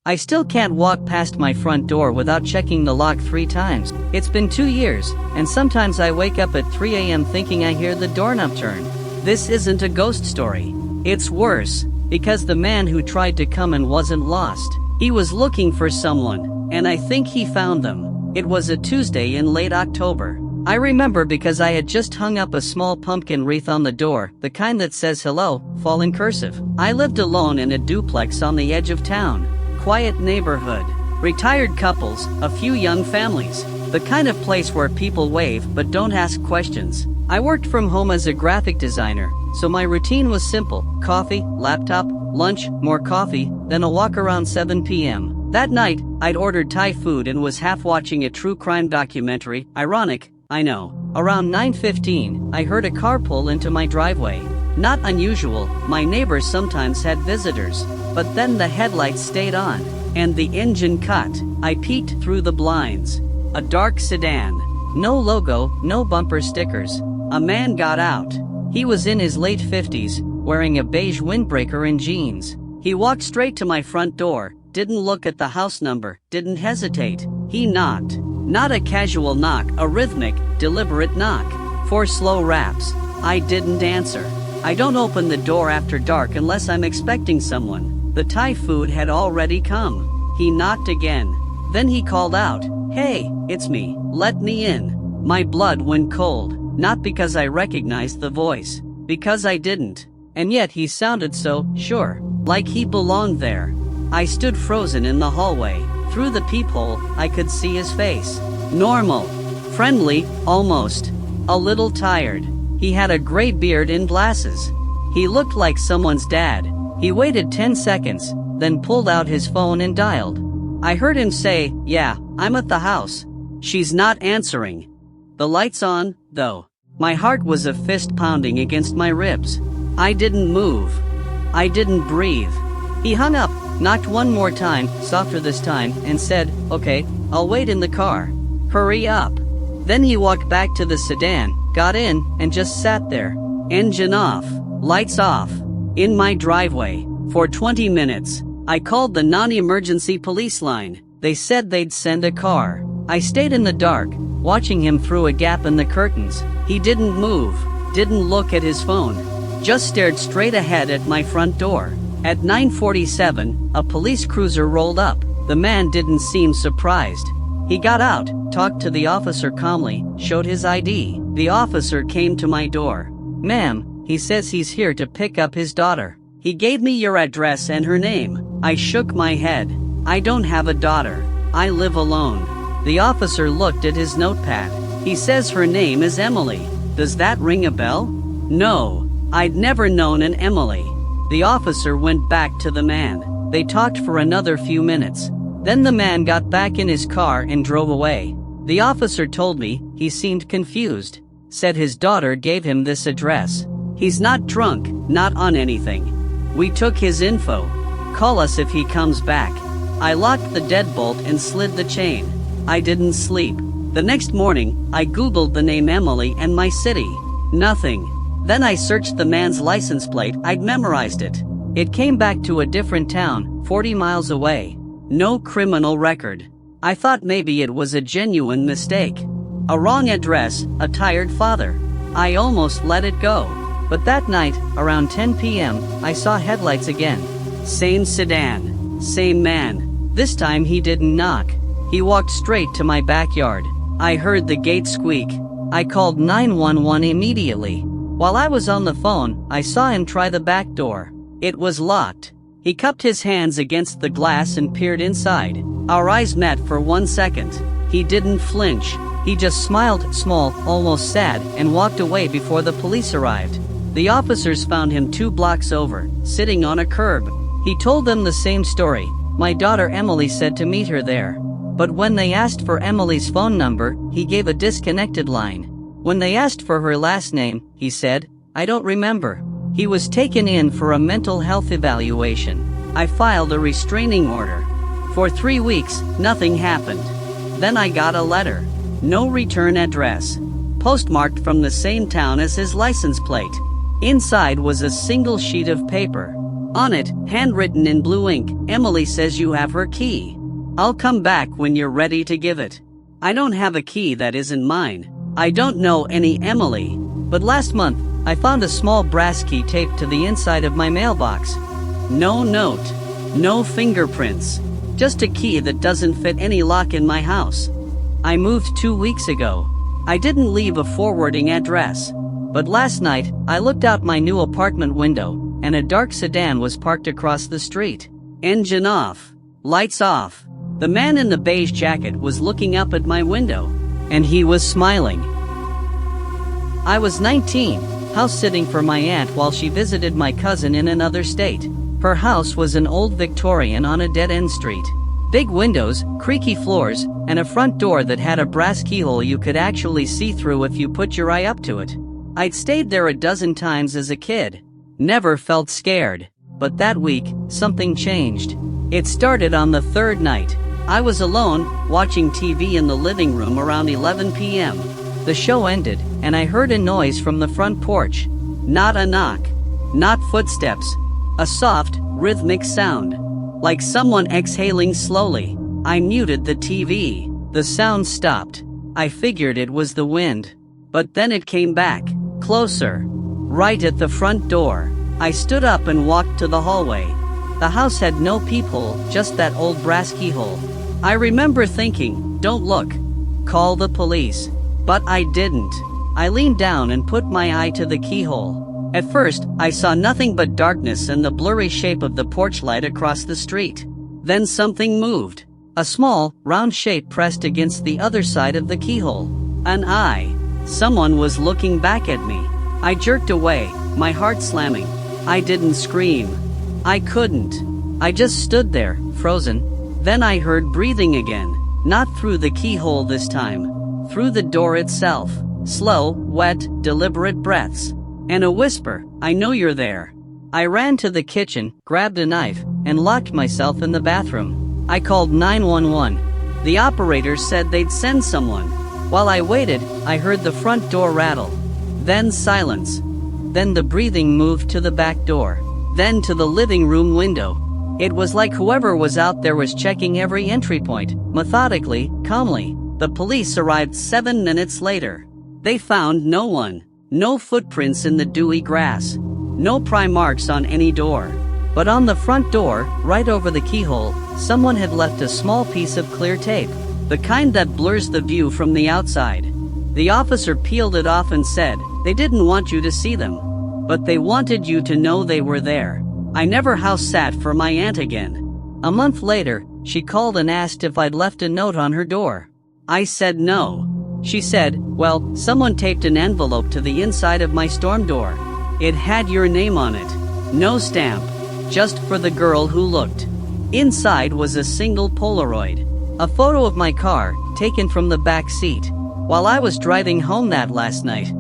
I still can't walk past my front door without checking the lock 3 times. It's been 2 years, and sometimes I wake up at 3 a.m. thinking I hear the doorknob turn. This isn't a ghost story. It's worse, because the man who tried to come in wasn't lost. He was looking for someone, and I think he found them. It was a Tuesday in late October. I remember because I had just hung up a small pumpkin wreath on the door, the kind that says hello, fall in cursive. I lived alone in a duplex on the edge of town. Quiet neighborhood. Retired couples, a few young families. The kind of place where people wave but don't ask questions. I worked from home as a graphic designer, so my routine was simple. Coffee, laptop, lunch, more coffee, then a walk around 7 p.m. That night, I'd ordered Thai food and was half watching a true crime documentary. Ironic, I know. Around 9:15, I heard a car pull into my driveway. Not unusual, my neighbors sometimes had visitors. But then the headlights stayed on, and the engine cut. I peeked through the blinds. A dark sedan. No logo, no bumper stickers. A man got out. He was in his late 50s, wearing a beige windbreaker and jeans. He walked straight to my front door, didn't look at the house number, didn't hesitate. He knocked. Not a casual knock, a rhythmic, deliberate knock. 4 slow raps. I didn't answer. I don't open the door after dark unless I'm expecting someone. The Thai food had already come. He knocked again. Then he called out, "Hey, it's me, let me in." My blood went cold, not because I recognized the voice, because I didn't. And yet he sounded so sure, like he belonged there. I stood frozen in the hallway. Through the peephole, I could see his face. Normal. Friendly, almost. A little tired. He had a gray beard and glasses. He looked like someone's dad. He waited 10 seconds, then pulled out his phone and dialed. I heard him say, "Yeah, I'm at the house." She's not answering. The light's on, though. My heart was a fist pounding against my ribs. I didn't move. I didn't breathe. He hung up, knocked one more time, softer this time, and said, "Okay, I'll wait in the car. Hurry up." Then he walked back to the sedan, got in, and just sat there. Engine off, lights off. In my driveway. For 20 minutes. I called the non-emergency police line. They said they'd send a car. I stayed in the dark, watching him through a gap in the curtains. He didn't move, didn't look at his phone, just stared straight ahead at my front door. At 9:47, a police cruiser rolled up. The man didn't seem surprised. He got out, talked to the officer calmly, showed his ID. The officer came to my door. "Ma'am, he says he's here to pick up his daughter. He gave me your address and her name." I shook my head. "I don't have a daughter. I live alone." The officer looked at his notepad. "He says her name is Emily. Does that ring a bell?" No, I'd never known an Emily. The officer went back to the man. They talked for another few minutes. Then the man got back in his car and drove away. The officer told me he seemed confused. Said his daughter gave him this address. "He's not drunk, not on anything. We took his info. Call us if he comes back." I locked the deadbolt and slid the chain. I didn't sleep. The next morning, I Googled the name Emily and my city. Nothing. Then I searched the man's license plate. I'd memorized it. It came back to a different town, 40 miles away. No criminal record. I thought maybe it was a genuine mistake. A wrong address, a tired father. I almost let it go. But that night, around 10 p.m., I saw headlights again. Same sedan. Same man. This time he didn't knock. He walked straight to my backyard. I heard the gate squeak. I called 911 immediately. While I was on the phone, I saw him try the back door. It was locked. He cupped his hands against the glass and peered inside. Our eyes met for 1 second. He didn't flinch. He just smiled, small, almost sad, and walked away before the police arrived. The officers found him 2 blocks over, sitting on a curb. He told them the same story. My daughter Emily said to meet her there. But when they asked for Emily's phone number, he gave a disconnected line. When they asked for her last name, he said, "I don't remember." He was taken in for a mental health evaluation. I filed a restraining order. For 3 weeks, nothing happened. Then I got a letter. No return address. Postmarked from the same town as his license plate. Inside was a single sheet of paper. On it, handwritten in blue ink, Emily says you have her key. I'll come back when you're ready to give it. I don't have a key that isn't mine. I don't know any Emily. But last month, I found a small brass key taped to the inside of my mailbox. No note. No fingerprints. Just a key that doesn't fit any lock in my house. I moved 2 weeks ago. I didn't leave a forwarding address. But last night, I looked out my new apartment window, and a dark sedan was parked across the street. Engine off. Lights off. The man in the beige jacket was looking up at my window, and he was smiling. I was 19, house sitting for my aunt while she visited my cousin in another state. Her house was an old Victorian on a dead-end street. Big windows, creaky floors, and a front door that had a brass keyhole you could actually see through if you put your eye up to it. I'd stayed there a dozen times as a kid. Never felt scared. But that week, something changed. It started on the third night. I was alone, watching TV in the living room around 11 p.m. The show ended, and I heard a noise from the front porch. Not a knock. Not footsteps. A soft, rhythmic sound. Like someone exhaling slowly. I muted the TV. The sound stopped. I figured it was the wind. But then it came back. Closer. Right at the front door. I stood up and walked to the hallway. The house had no peephole, just that old brass keyhole. I remember thinking, don't look. Call the police. But I didn't. I leaned down and put my eye to the keyhole. At first, I saw nothing but darkness and the blurry shape of the porch light across the street. Then something moved. A small, round shape pressed against the other side of the keyhole. An eye. Someone was looking back at me. I jerked away, my heart slamming. I didn't scream. I couldn't. I just stood there, frozen. Then I heard breathing again. Not through the keyhole this time. Through the door itself. Slow, wet, deliberate breaths. And a whisper, I know you're there. I ran to the kitchen, grabbed a knife, and locked myself in the bathroom. I called 911. The operator said they'd send someone. While I waited, I heard the front door rattle. Then silence. Then the breathing moved to the back door. Then to the living room window. It was like whoever was out there was checking every entry point, methodically, calmly. The police arrived 7 minutes later. They found no one. No footprints in the dewy grass. No pry marks on any door. But on the front door, right over the keyhole, someone had left a small piece of clear tape. The kind that blurs the view from the outside. The officer peeled it off and said, they didn't want you to see them. But they wanted you to know they were there. I never house sat for my aunt again. A month later, she called and asked if I'd left a note on her door. I said no. She said, well, someone taped an envelope to the inside of my storm door. It had your name on it. No stamp. Just for the girl who looked. Inside was a single Polaroid. A photo of my car, taken from the back seat. While I was driving home that last night,